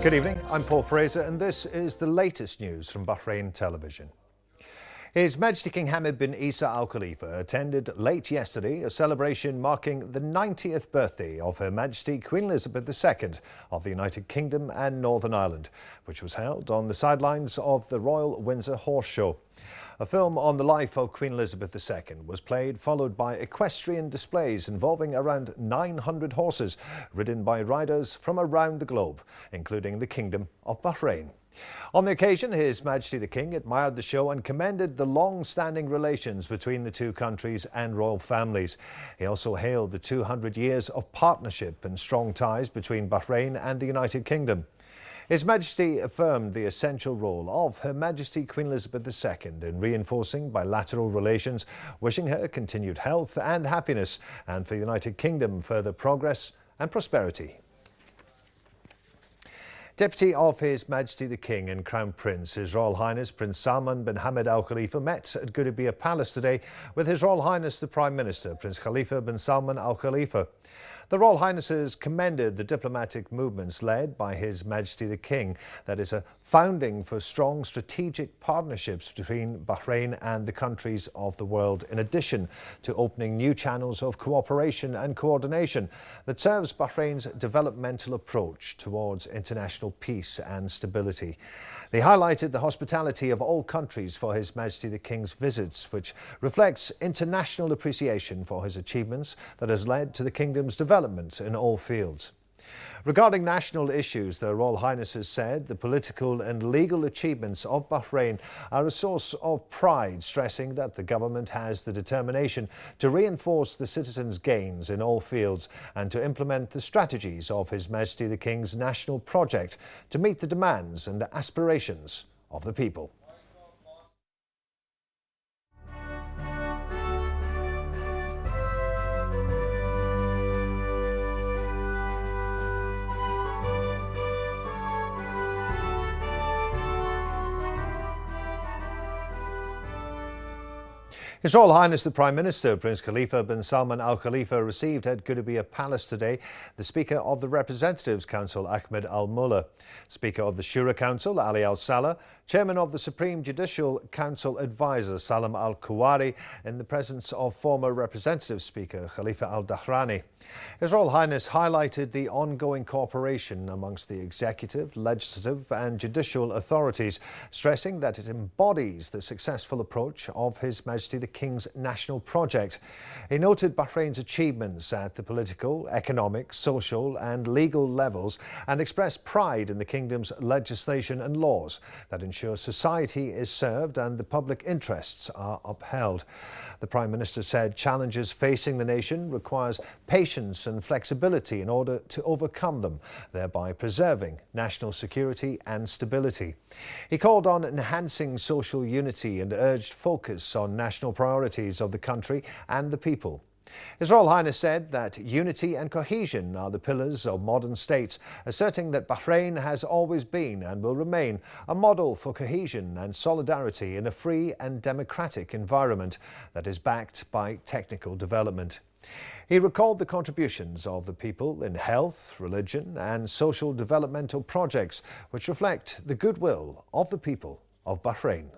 Good evening, I'm Paul Fraser and this is the latest news from Bahrain television. His Majesty King Hamad bin Isa Al Khalifa attended late yesterday a celebration marking the 90th birthday of Her Majesty Queen Elizabeth II of the United Kingdom and Northern Ireland, which was held on the sidelines of the Royal Windsor Horse Show. A film on the life of Queen Elizabeth II was played, followed by equestrian displays involving around 900 horses ridden by riders from around the globe, including the Kingdom of Bahrain. On the occasion, His Majesty the King admired the show and commended the long-standing relations between the two countries and royal families. He also hailed the 200 years of partnership and strong ties between Bahrain and the United Kingdom. His Majesty affirmed the essential role of Her Majesty Queen Elizabeth II in reinforcing bilateral relations, wishing her continued health and happiness, and for the United Kingdom further progress and prosperity. Deputy of His Majesty the King and Crown Prince, His Royal Highness Prince Salman bin Hamad Al Khalifa met at Gudaibiya Palace today with His Royal Highness the Prime Minister, Prince Khalifa bin Salman Al Khalifa. The Royal Highnesses commended the diplomatic movements led by His Majesty the King that is a founding for strong strategic partnerships between Bahrain and the countries of the world, in addition to opening new channels of cooperation and coordination that serves Bahrain's developmental approach towards international peace and stability. They highlighted the hospitality of all countries for His Majesty the King's visits, which reflects international appreciation for his achievements that has led to the Kingdom's development in all fields. Regarding national issues, the Royal Highnesses said the political and legal achievements of Bahrain are a source of pride, stressing that the government has the determination to reinforce the citizens' gains in all fields and to implement the strategies of His Majesty the King's national project to meet the demands and the aspirations of the people. His Royal Highness the Prime Minister, Prince Khalifa bin Salman Al Khalifa, received at Gudaibiya Palace today the Speaker of the Representatives Council, Ahmed Al Mullah, Speaker of the Shura Council, Ali Al Salah, Chairman of the Supreme Judicial Council Advisor, Salam Al Kuwari, in the presence of former Representative Speaker Khalifa Al Dahrani. His Royal Highness highlighted the ongoing cooperation amongst the executive, legislative and judicial authorities, stressing that it embodies the successful approach of His Majesty the King's national project. He noted Bahrain's achievements at the political, economic, social and legal levels and expressed pride in the Kingdom's legislation and laws that ensure society is served and the public interests are upheld. The Prime Minister said challenges facing the nation requires patience and flexibility in order to overcome them, thereby preserving national security and stability. He called on enhancing social unity and urged focus on national priorities of the country and the people. His Royal Highness said that unity and cohesion are the pillars of modern states, asserting that Bahrain has always been and will remain a model for cohesion and solidarity in a free and democratic environment that is backed by technical development. He recalled the contributions of the people in health, religion and social developmental projects which reflect the goodwill of the people of Bahrain.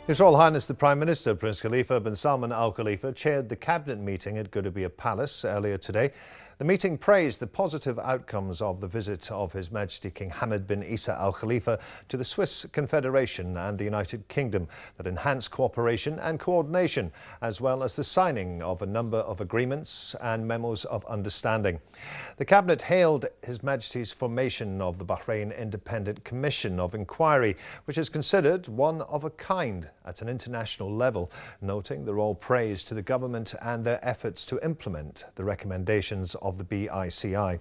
His Royal Highness the Prime Minister, Prince Khalifa bin Salman Al Khalifa, chaired the cabinet meeting at Gudaibiya Palace earlier today. The meeting praised the positive outcomes of the visit of His Majesty King Hamad bin Isa Al Khalifa to the Swiss Confederation and the United Kingdom that enhanced cooperation and coordination, as well as the signing of a number of agreements and memos of understanding. The cabinet hailed His Majesty's formation of the Bahrain Independent Commission of Inquiry, which is considered one of a kind at an international level, noting the royal praise to the government and their efforts to implement the recommendations of the BICI.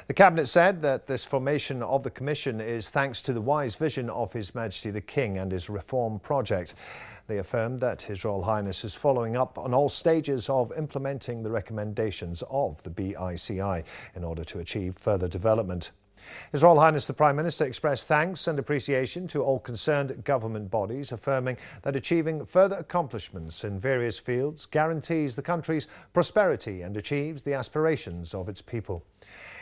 The cabinet said that this formation of the commission is thanks to the wise vision of His Majesty the King and his reform project. They affirmed that His Royal Highness is following up on all stages of implementing the recommendations of the BICI in order to achieve further development. His Royal Highness the Prime Minister expressed thanks and appreciation to all concerned government bodies, affirming that achieving further accomplishments in various fields guarantees the country's prosperity and achieves the aspirations of its people.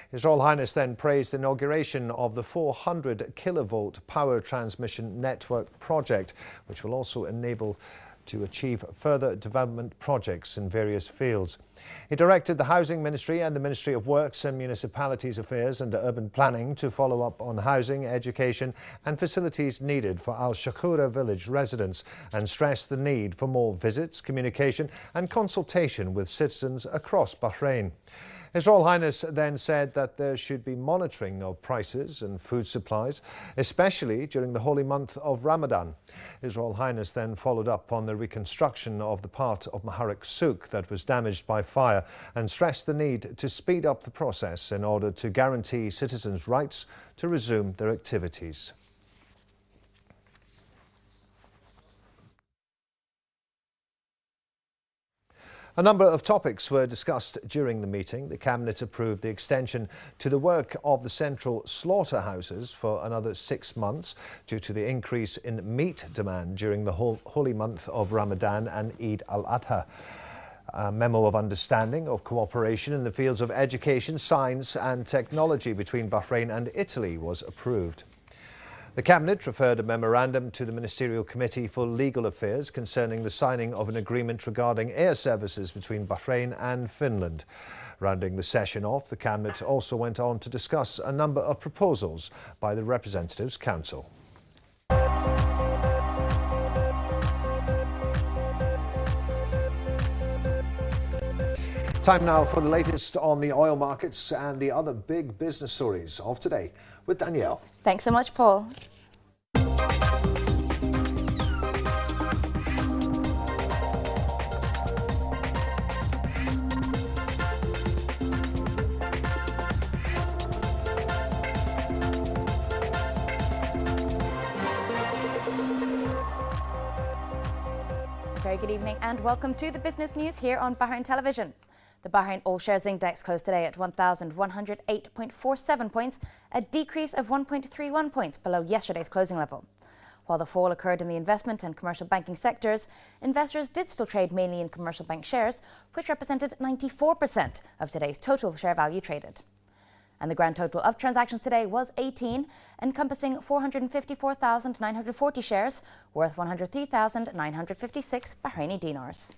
His Royal Highness then praised the inauguration of the 400 kilovolt power transmission network project, which will also enable to achieve further development projects in various fields. He directed the Housing Ministry and the Ministry of Works and Municipalities Affairs and Urban Planning to follow up on housing, education and facilities needed for Al Shakura village residents and stressed the need for more visits, communication and consultation with citizens across Bahrain. His Royal Highness then said that there should be monitoring of prices and food supplies, especially during the holy month of Ramadan. His Royal Highness then followed up on the reconstruction of the part of Maharak Souk that was damaged by fire and stressed the need to speed up the process in order to guarantee citizens' rights to resume their activities. A number of topics were discussed during the meeting. The Cabinet approved the extension to the work of the central slaughterhouses for another 6 months due to the increase in meat demand during the holy month of Ramadan and Eid al-Adha. A memo of understanding of cooperation in the fields of education, science and technology between Bahrain and Italy was approved. The Cabinet referred a memorandum to the Ministerial Committee for Legal Affairs concerning the signing of an agreement regarding air services between Bahrain and Finland. Rounding the session off, the Cabinet also went on to discuss a number of proposals by the Representatives' Council. Time now for the latest on the oil markets and the other big business stories of today with Danielle. Thanks so much, Paul. Very good evening and welcome to the business news here on Bahrain Television. The Bahrain All Shares Index closed today at 1,108.47 points, a decrease of 1.31 points below yesterday's closing level. While the fall occurred in the investment and commercial banking sectors, investors did still trade mainly in commercial bank shares, which represented 94% of today's total share value traded. And the grand total of transactions today was 18, encompassing 454,940 shares worth 103,956 Bahraini dinars.